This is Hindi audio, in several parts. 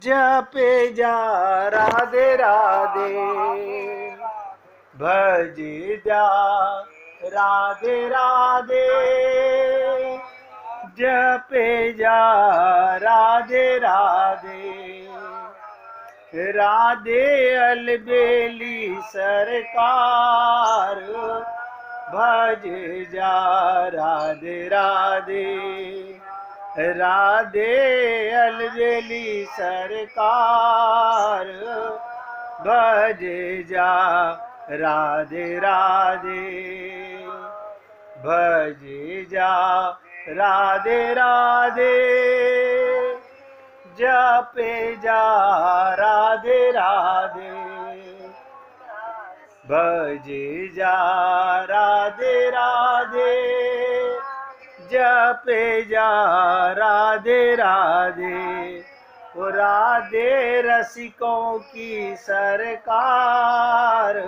जपे जा राधे राधे, भज जा राधे राधे, जपे जा राधे राधे, राधे अलबेली सरकार, भज जा राधे राधे, राधे अलबेली सरकार, भज जा राधे राधे, भज जा राधे राधे, जपे जा राधे राधे, भज जा राधे राधे, जपे जा राधे राधे, ओ राधे रसिकों की सरकार,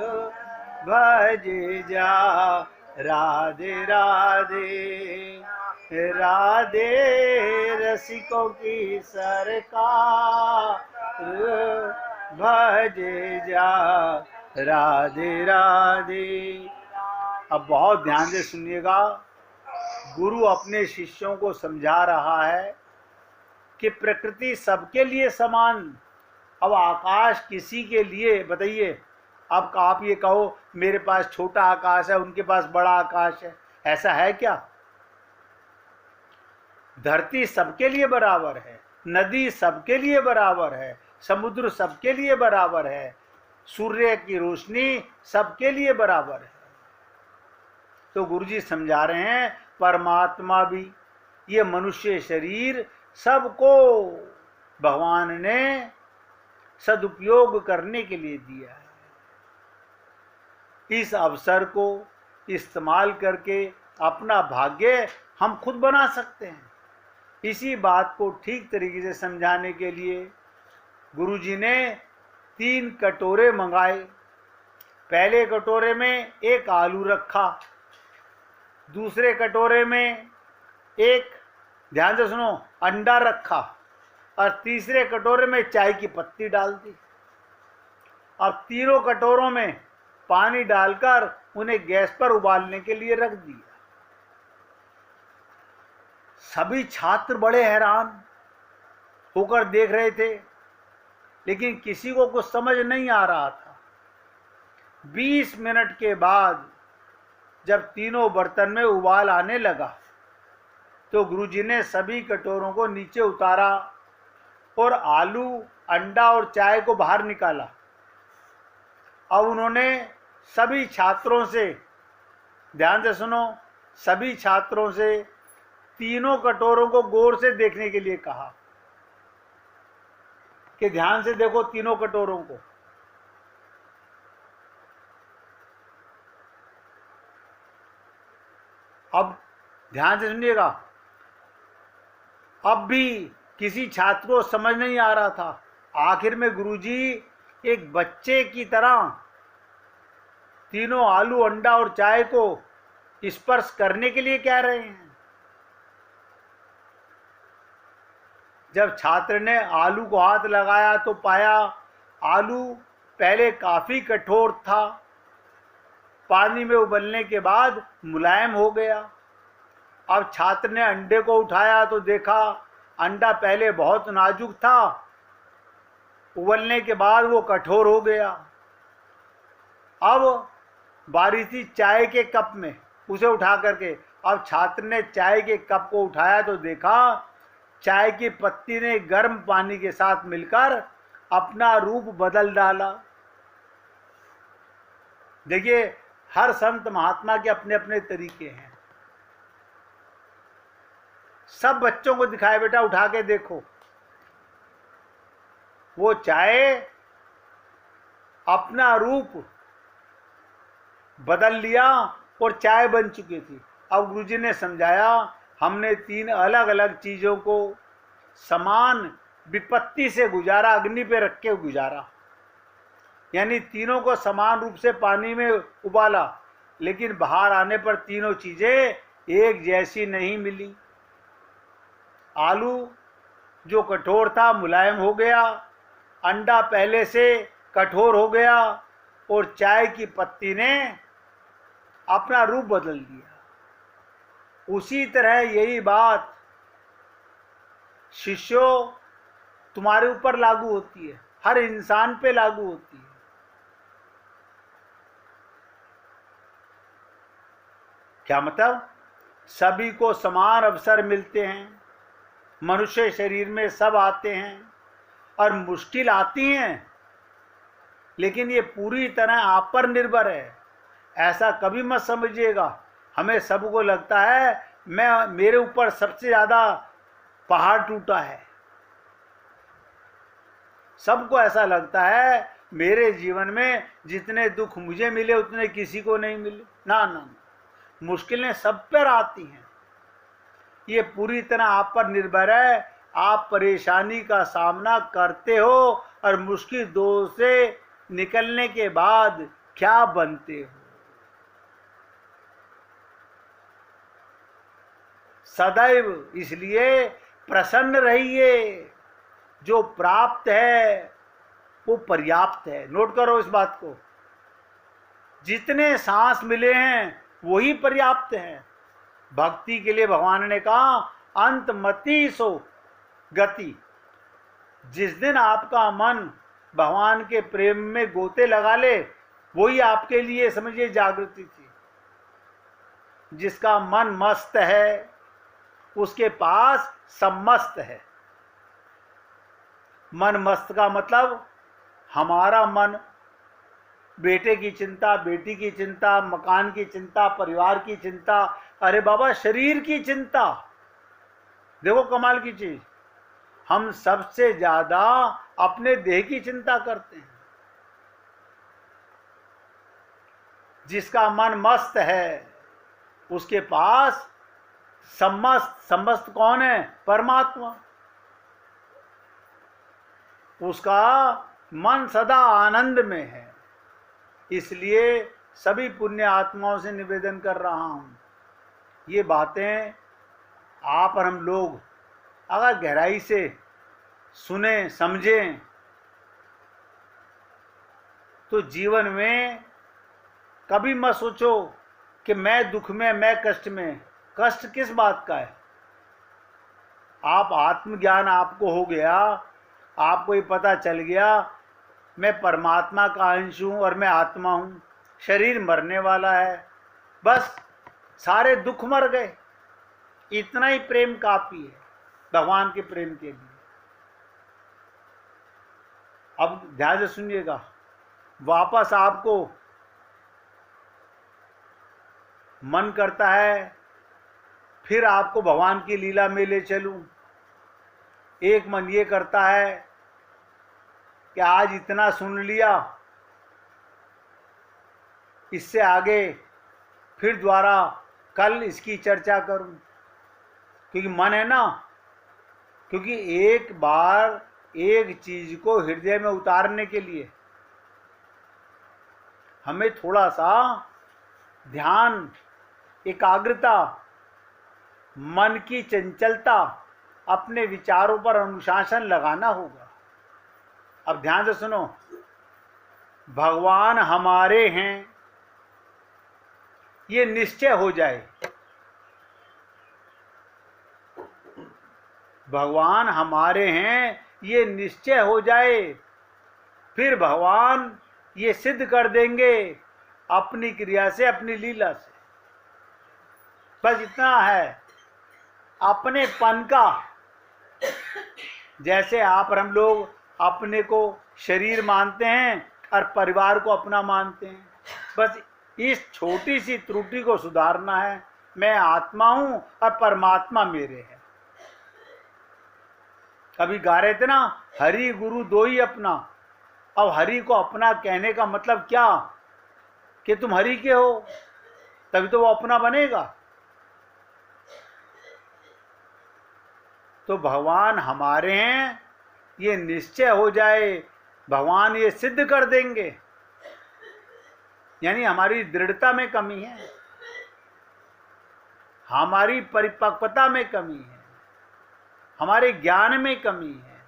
भज जा राधे राधे, राधे रसिकों की सरकार, भज जा राधे राधे। अब बहुत ध्यान से सुनिएगा, गुरु अपने शिष्यों को समझा रहा है कि प्रकृति सबके लिए समान। अब आकाश किसी के लिए, बताइए, अब आप ये कहो मेरे पास छोटा आकाश है, उनके पास बड़ा आकाश है, ऐसा है क्या? धरती सबके लिए बराबर है, नदी सबके लिए बराबर है, समुद्र सबके लिए बराबर है, सूर्य की रोशनी सबके लिए बराबर है। तो गुरुजी समझा रहे हैं परमात्मा भी, ये मनुष्य शरीर सबको भगवान ने सदुपयोग करने के लिए दिया है। इस अवसर को इस्तेमाल करके अपना भाग्य हम खुद बना सकते हैं। इसी बात को ठीक तरीके से समझाने के लिए गुरुजी ने 3 कटोरे मंगाए। पहले कटोरे में एक आलू रखा, दूसरे कटोरे में एक, ध्यान से सुनो, अंडा रखा, और तीसरे कटोरे में चाय की पत्ती डाल दी। अब तीनों कटोरों में पानी डालकर उन्हें गैस पर उबालने के लिए रख दिया। सभी छात्र बड़े हैरान होकर देख रहे थे, लेकिन किसी को कुछ समझ नहीं आ रहा था। 20 मिनट के बाद जब तीनों बर्तन में उबाल आने लगा तो गुरुजी ने सभी कटोरों को नीचे उतारा और आलू, अंडा और चाय को बाहर निकाला। अब उन्होंने सभी छात्रों से, ध्यान से सुनो, सभी छात्रों से तीनों कटोरों को गौर से देखने के लिए कहा कि ध्यान से देखो तीनों कटोरों को। अब ध्यान से सुनिएगा, अब भी किसी छात्र को समझ नहीं आ रहा था। आखिर में गुरुजी एक बच्चे की तरह तीनों आलू, अंडा और चाय को स्पर्श करने के लिए कह रहे हैं। जब छात्र ने आलू को हाथ लगाया तो पाया आलू पहले काफी कठोर था, पानी में उबलने के बाद मुलायम हो गया। अब छात्र ने अंडे को उठाया तो देखा अंडा पहले बहुत नाजुक था, उबलने के बाद वो कठोर हो गया। अब बारी थी चाय के कप में, उसे उठा करके, अब छात्र ने चाय के कप को उठाया तो देखा चाय की पत्ती ने गर्म पानी के साथ मिलकर अपना रूप बदल डाला। देखिए, हर संत महात्मा के अपने अपने तरीके हैं। सब बच्चों को दिखाए, बेटा उठा के देखो, वो चाय अपना रूप बदल लिया और चाय बन चुकी थी। अब गुरुजी ने समझाया, हमने 3 अलग अलग चीजों को समान विपत्ति से गुजारा, अग्नि पे रख के गुजारा, यानी तीनों को समान रूप से पानी में उबाला, लेकिन बाहर आने पर तीनों चीजें एक जैसी नहीं मिली। आलू जो कठोर था मुलायम हो गया, अंडा पहले से कठोर हो गया और चाय की पत्ती ने अपना रूप बदल दिया। उसी तरह यही बात शिष्यों तुम्हारे ऊपर लागू होती है, हर इंसान पे लागू होती है। क्या मतलब? सभी को समान अवसर मिलते हैं, मनुष्य शरीर में सब आते हैं और मुश्किल आती हैं, लेकिन ये पूरी तरह आप पर निर्भर है। ऐसा कभी मत समझिएगा। हमें सबको लगता है मेरे ऊपर सबसे ज़्यादा पहाड़ टूटा है, सबको ऐसा लगता है मेरे जीवन में जितने दुख मुझे मिले उतने किसी को नहीं मिले। ना ना, मुश्किलें सब पर आती हैं, ये पूरी तरह आप पर निर्भर है। आप परेशानी का सामना करते हो और मुश्किल दौर से निकलने के बाद क्या बनते हो। सदैव इसलिए प्रसन्न रहिए, जो प्राप्त है वो पर्याप्त है। नोट करो इस बात को, जितने सांस मिले हैं वही पर्याप्त हैं। भक्ति के लिए भगवान ने कहा अंत मति सो गति। जिस दिन आपका मन भगवान के प्रेम में गोते लगा ले वही आपके लिए समझिए जागृति थी। जिसका मन मस्त है उसके पास सब मस्त है। मन मस्त का मतलब हमारा मन बेटे की चिंता, बेटी की चिंता, मकान की चिंता, परिवार की चिंता, अरे बाबा शरीर की चिंता। देखो कमाल की चीज, हम सबसे ज्यादा अपने देह की चिंता करते हैं। जिसका मन मस्त है उसके पास समस्त कौन है? परमात्मा। उसका मन सदा आनंद में है। इसलिए सभी पुण्य आत्माओं से निवेदन कर रहा हूं, ये बातें आप और हम लोग अगर गहराई से सुने समझें तो जीवन में कभी मत सोचो कि मैं दुख में, मैं कष्ट में। कष्ट किस बात का है? आप आत्मज्ञान आपको हो गया, आपको ये पता चल गया मैं परमात्मा का अंश हूँ और मैं आत्मा हूँ, शरीर मरने वाला है, बस सारे दुख मर गए। इतना ही प्रेम काफी है भगवान के प्रेम के लिए। अब ध्यान से सुनिएगा, वापस आपको मन करता है फिर आपको भगवान की लीला में ले चलूं। एक मन ये करता है कि आज इतना सुन लिया, इससे आगे फिर दोबारा कल इसकी चर्चा करूं। क्योंकि मन है ना, क्योंकि एक बार एक चीज को हृदय में उतारने के लिए हमें थोड़ा सा ध्यान, एकाग्रता, मन की चंचलता, अपने विचारों पर अनुशासन लगाना होगा। अब ध्यान से सुनो, भगवान हमारे हैं ये निश्चय हो जाए, भगवान हमारे हैं ये निश्चय हो जाए, फिर भगवान ये सिद्ध कर देंगे अपनी क्रिया से, अपनी लीला से। बस इतना है अपने पन का। जैसे आप और हम लोग अपने को शरीर मानते हैं और परिवार को अपना मानते हैं, बस इस छोटी सी त्रुटि को सुधारना है। मैं आत्मा हूं और परमात्मा मेरे है। कभी गा रहे थे ना, हरि गुरु दो ही अपना। अब हरि को अपना कहने का मतलब क्या? कि तुम हरि के हो, तभी तो वो अपना बनेगा। तो भगवान हमारे हैं ये निश्चय हो जाए, भगवान ये सिद्ध कर देंगे। यानी हमारी दृढ़ता में कमी है, हमारी परिपक्वता में कमी है। हमारे ज्ञान में कमी है,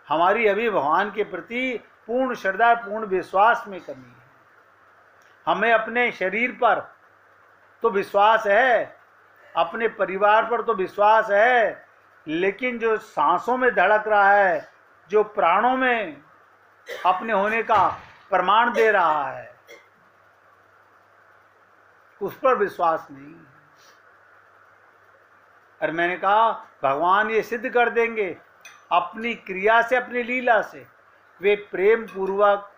हमारी अभी भगवान के प्रति पूर्ण श्रद्धा, पूर्ण विश्वास में कमी है। हमें अपने शरीर पर तो विश्वास है, अपने परिवार पर तो विश्वास है, लेकिन जो सांसों में धड़क रहा है, जो प्राणों में अपने होने का प्रमाण दे रहा है, उस पर विश्वास नहीं है। और मैंने कहा भगवान ये सिद्ध कर देंगे अपनी क्रिया से, अपनी लीला से। वे प्रेम पूर्वक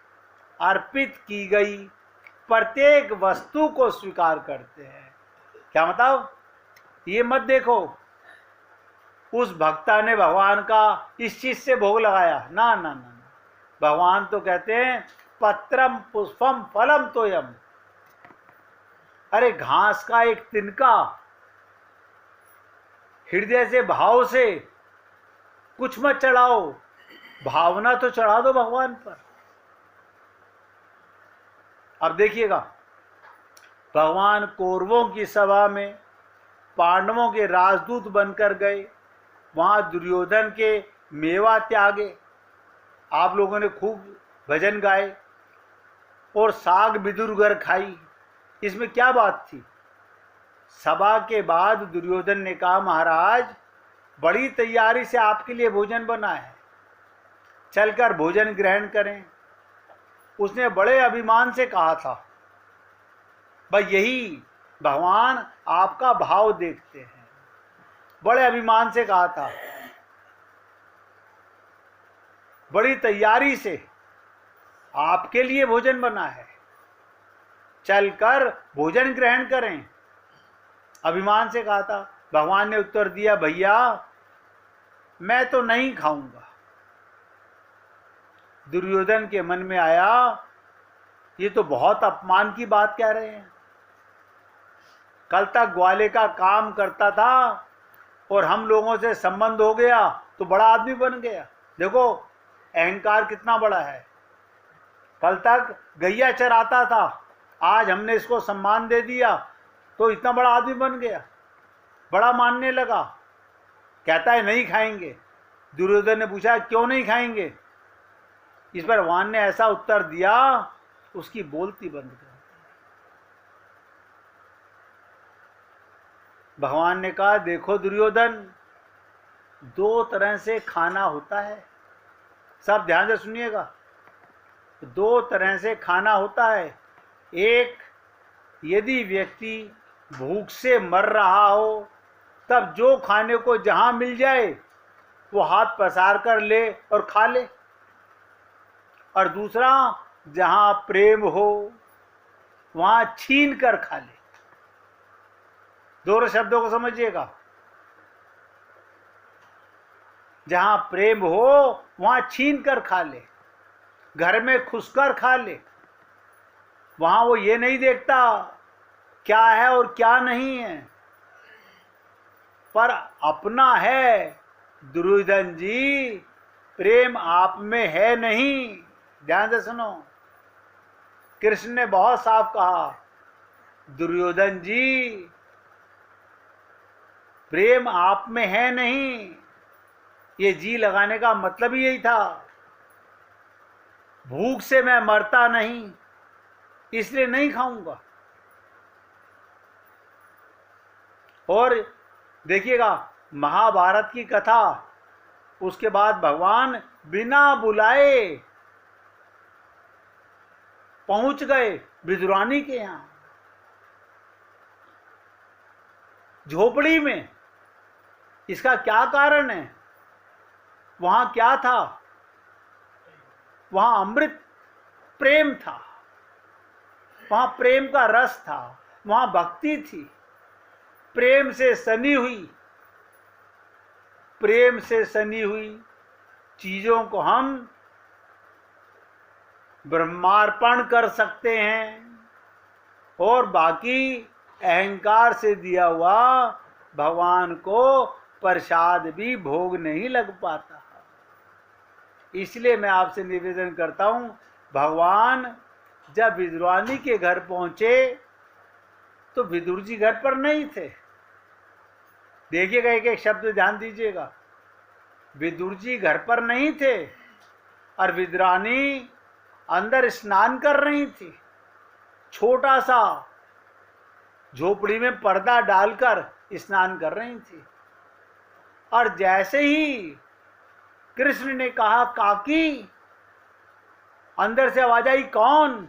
अर्पित की गई प्रत्येक वस्तु को स्वीकार करते हैं। क्या मतलब? ये मत देखो उस भक्ता ने भगवान का इस चीज से भोग लगाया, ना ना ना, भगवान तो कहते हैं पत्रम पुष्पम फलम तोयम। अरे घास का एक तिनका हृदय से भाव से कुछ मत चढ़ाओ, भावना तो चढ़ा दो भगवान पर। अब देखिएगा, भगवान कौरवों की सभा में पांडवों के राजदूत बनकर गए, वहां दुर्योधन के मेवा त्यागे, आप लोगों ने खूब भजन गाए और साग बिदुरगर खाई। इसमें क्या बात थी? सभा के बाद दुर्योधन ने कहा महाराज बड़ी तैयारी से आपके लिए भोजन बना है, चलकर भोजन ग्रहण करें। उसने बड़े अभिमान से कहा था। भाई यही भगवान आपका भाव देखते हैं। बड़े अभिमान से कहा था, बड़ी तैयारी से आपके लिए भोजन बना है, चलकर भोजन ग्रहण करें। अभिमान से कहा था। भगवान ने उत्तर दिया, भैया मैं तो नहीं खाऊंगा। दुर्योधन के मन में आया ये तो बहुत अपमान की बात कह रहे हैं। कल तक ग्वाले का काम करता था और हम लोगों से संबंध हो गया तो बड़ा आदमी बन गया। देखो अहंकार कितना बड़ा है। कल तक गैया चराता था, आज हमने इसको सम्मान दे दिया तो इतना बड़ा आदमी बन गया, बड़ा मानने लगा। कहता है नहीं खाएंगे। दुर्योधन ने पूछा क्यों नहीं खाएंगे? इस पर भगवान ने ऐसा उत्तर दिया उसकी बोलती बंद कर। भगवान ने कहा देखो दुर्योधन, दो तरह से खाना होता है, सब ध्यान से सुनिएगा। दो तरह से खाना होता है। एक, यदि व्यक्ति भूख से मर रहा हो तब जो खाने को जहां मिल जाए वो हाथ पसार कर ले और खा ले। और दूसरा, जहां प्रेम हो वहां छीन कर खा ले। दोनों शब्दों को समझिएगा। जहां प्रेम हो वहां छीन कर खा ले, घर में खुसकर खा ले। वहां वो ये नहीं देखता क्या है और क्या नहीं है, पर अपना है। दुर्योधन जी प्रेम आप में है नहीं। ध्यान से सुनो, कृष्ण ने बहुत साफ कहा, दुर्योधन जी प्रेम आप में है नहीं। ये जी लगाने का मतलब ही यही था। भूख से मैं मरता नहीं इसलिए नहीं खाऊंगा। और देखिएगा महाभारत की कथा, उसके बाद भगवान बिना बुलाए पहुंच गए विदुरानी के यहां, झोपड़ी में। इसका क्या कारण है? वहां क्या था? वहां अमृत प्रेम था, वहां प्रेम का रस था, वहां भक्ति थी। प्रेम से सनी हुई, प्रेम से सनी हुई चीजों को हम ब्रह्मार्पण कर सकते हैं और बाकी अहंकार से दिया हुआ भगवान को प्रसाद भी भोग नहीं लग पाता। इसलिए मैं आपसे निवेदन करता हूं, भगवान जब विदुरानी के घर पहुंचे तो विदुर जी घर पर नहीं थे। देखिएगा, एक एक शब्द ध्यान दीजिएगा। विदुर जी घर पर नहीं थे और विदुरानी अंदर स्नान कर रही थी, छोटा सा झोपड़ी में पर्दा डालकर स्नान कर रही थी। और जैसे ही कृष्ण ने कहा काकी, अंदर से आवाज आई कौन?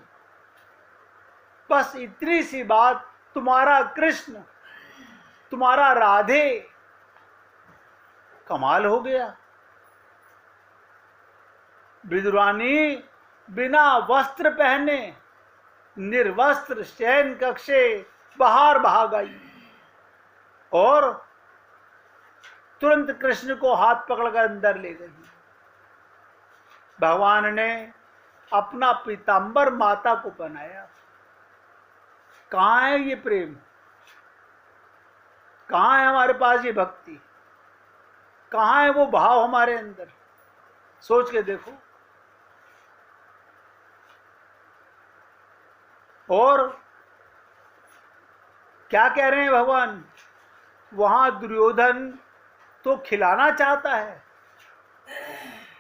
बस इतनी सी बात, तुम्हारा कृष्ण, तुम्हारा राधे। कमाल हो गया। विदुरानी बिना वस्त्र पहने निर्वस्त्र शयन कक्षे बाहर भाग आई और तुरंत कृष्ण को हाथ पकड़कर अंदर ले गई। भगवान ने अपना पीतांबर माता को पहनाया। कहां है ये प्रेम? कहां है हमारे पास ये भक्ति? कहां है वो भाव हमारे अंदर? सोच के देखो। और क्या कह रहे हैं भगवान? वहां दुर्योधन तो खिलाना चाहता है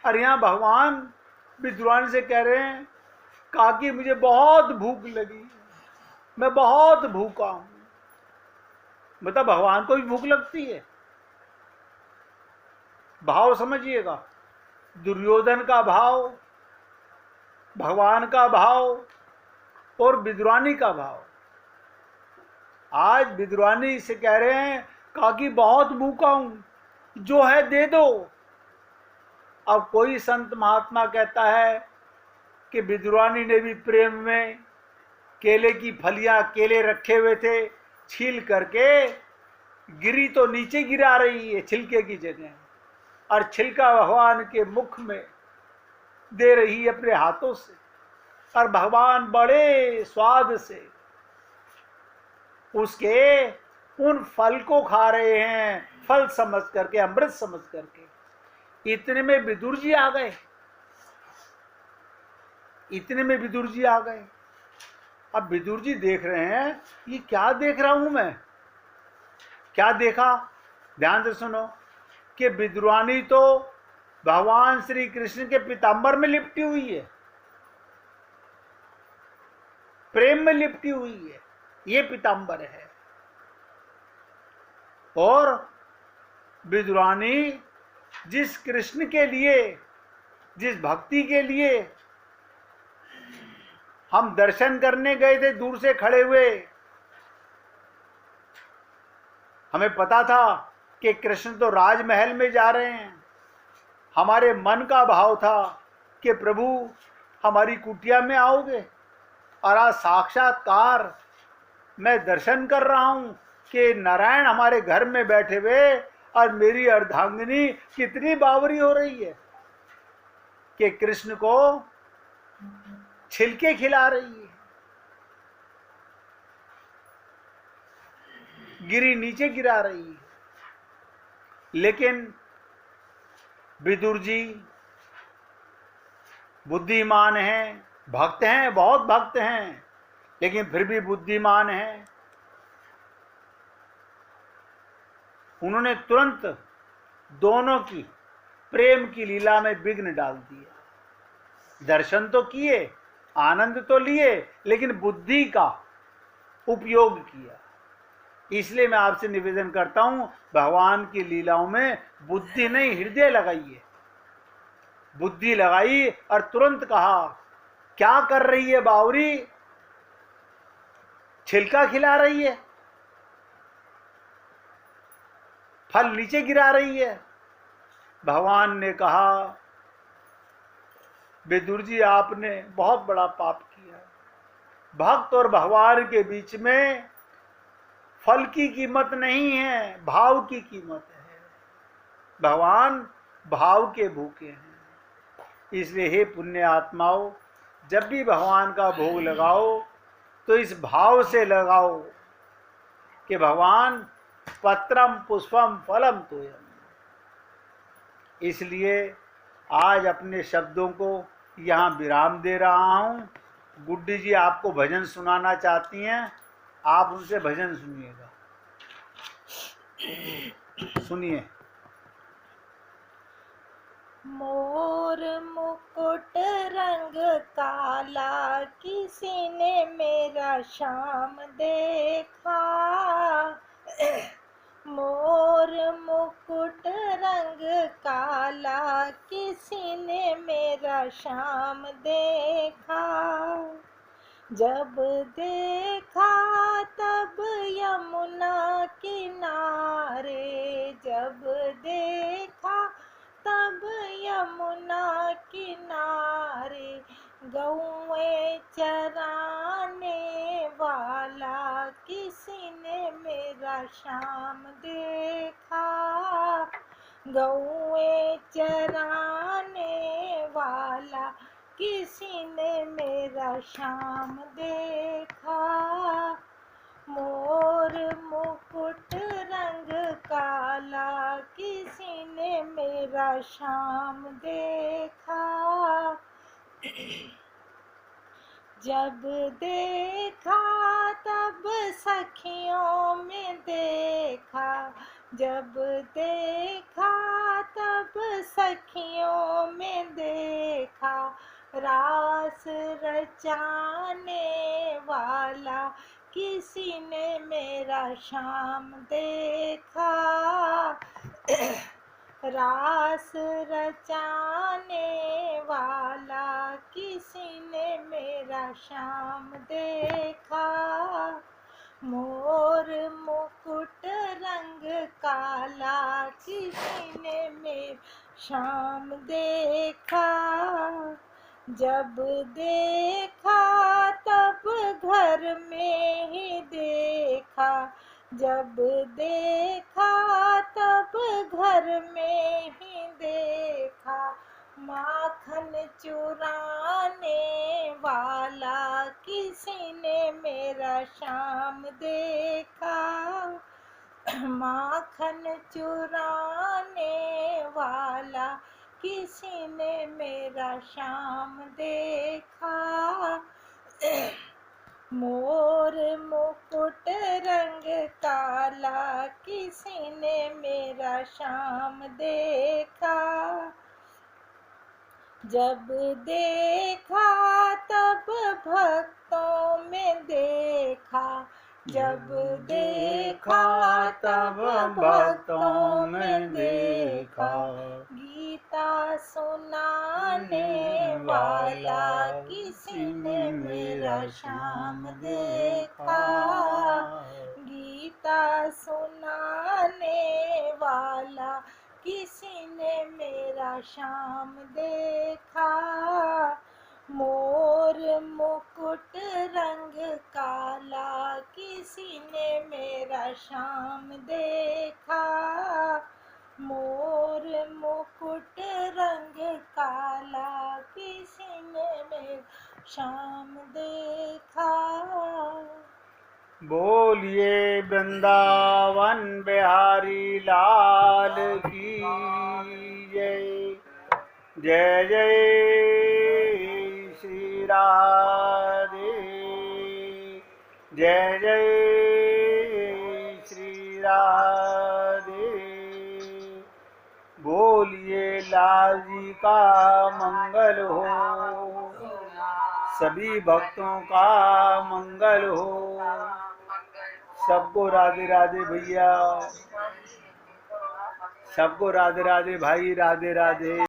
और यहां भगवान विदुरानी से कह रहे हैं काकी मुझे बहुत भूख लगी, मैं बहुत भूखा हूं। मतलब भगवान को भी भूख लगती है। भाव समझिएगा, दुर्योधन का भाव, भगवान का भाव और विदुरानी का भाव। आज विदुरानी से कह रहे हैं काकी बहुत भूखा हूं, जो है दे दो। अब कोई संत महात्मा कहता है कि विदुरानी ने भी प्रेम में केले की फलियां, केले रखे हुए थे, छील करके गिरी तो नीचे गिरा रही है छिलके की जगह, और छिलका भगवान के मुख में दे रही है अपने हाथों से, और भगवान बड़े स्वाद से उसके उन फल को खा रहे हैं, फल समझ करके, अमृत समझ करके। इतने में विदुर जी आ गए। इतने में विदुर जी आ गए। अब विदुर जी देख रहे हैं ये क्या देख रहा हूं मैं? क्या देखा? ध्यान से सुनो कि विदुरानी तो भगवान श्री कृष्ण के पीतांबर में लिपटी हुई है, प्रेम में लिपटी हुई है। ये पीतांबर है। और विदुरानी जिस कृष्ण के लिए, जिस भक्ति के लिए हम दर्शन करने गए थे दूर से खड़े हुए, हमें पता था कि कृष्ण तो राजमहल में जा रहे हैं, हमारे मन का भाव था कि प्रभु हमारी कुटिया में आओगे, और आज साक्षात्कार मैं दर्शन कर रहा हूं कि नारायण हमारे घर में बैठे हुए और मेरी अर्धांगिनी कितनी बावरी हो रही है कि कृष्ण को छिलके खिला रही है, गिरी नीचे गिरा रही है। लेकिन विदुर जी बुद्धिमान हैं, भक्त हैं, बहुत भक्त हैं, लेकिन फिर भी बुद्धिमान हैं। उन्होंने तुरंत दोनों की प्रेम की लीला में विघ्न डाल दिया। दर्शन तो किए, आनंद तो लिए, लेकिन बुद्धि का उपयोग किया। इसलिए मैं आपसे निवेदन करता हूं, भगवान की लीलाओं में बुद्धि नहीं, हृदय लगाइए। बुद्धि लगाई और तुरंत कहा क्या कर रही है बावरी? छिलका खिला रही है, फल नीचे गिरा रही है। भगवान ने कहा विदुर जी आपने बहुत बड़ा पाप किया। भक्त और भगवान के बीच में फल की कीमत नहीं है, भाव की कीमत है। भगवान भाव के भूखे हैं। इसलिए हे पुण्य आत्माओं, जब भी भगवान का भोग लगाओ तो इस भाव से लगाओ कि भगवान पत्रम पुष्पम फलम तोयम। इसलिए आज अपने शब्दों को यहाँ विराम दे रहा हूँ। गुड्डी जी आपको भजन सुनाना चाहती हैं, आप उनसे भजन सुनिएगा। सुनिए। मोर मुकुट रंग काला, किसी ने मेरा श्याम देखा। मोर मुकुट रंग काला, किसी ने मेरा श्याम देखा। जब देखा तब यमुना किनारे, जब देखा तब यमुना किनारे, गौएं चराने वाला, किसी ने मेरा श्याम देखा। गौएं चराने वाला, किसी ने मेरा श्याम देखा। मोर मुकुट रंग काला, किसी ने मेरा श्याम देखा। जब देखा तब सखियों में देखा, जब देखा तब सखियों में देखा, रास रचाने वाला, किसी ने मेरा श्याम देखा। रास रचाने वाला, किसी ने मेरा श्याम देखा। मोर मुकुट रंग काला, किसी ने मेरा श्याम देखा। जब देखा तब घर में ही देखा, जब देखा तब घर में ही देखा, माखन चुराने वाला, किसी ने मेरा श्याम देखा। माखन चुराने वाला, किसी ने मेरा श्याम देखा। मोर मुकुट रंग काला, किसी ने मेरा श्याम देखा। जब देखा तब भक्तों में देखा, जब देखा तब भक्तों में देखा, गीता सुनाने वाला, किसी ने मेरा श्याम देखा। गीता सुनाने वाला, किसी ने मेरा श्याम देखा। मोर मुकुट रंग काला, किसी ने मेरा श्याम देखा। मोर मुकुट रंग काला, किसी ने मेरा श्याम देखा। बोलिए वृंदावन बिहारी लाल की जय। जय जय श्री राधे, जय जय श्री राधे। बोलिए लाल जी का मंगल हो, सभी भक्तों का मंगल हो। सबको राधे राधे भैया, सबको राधे राधे भाई, राधे राधे।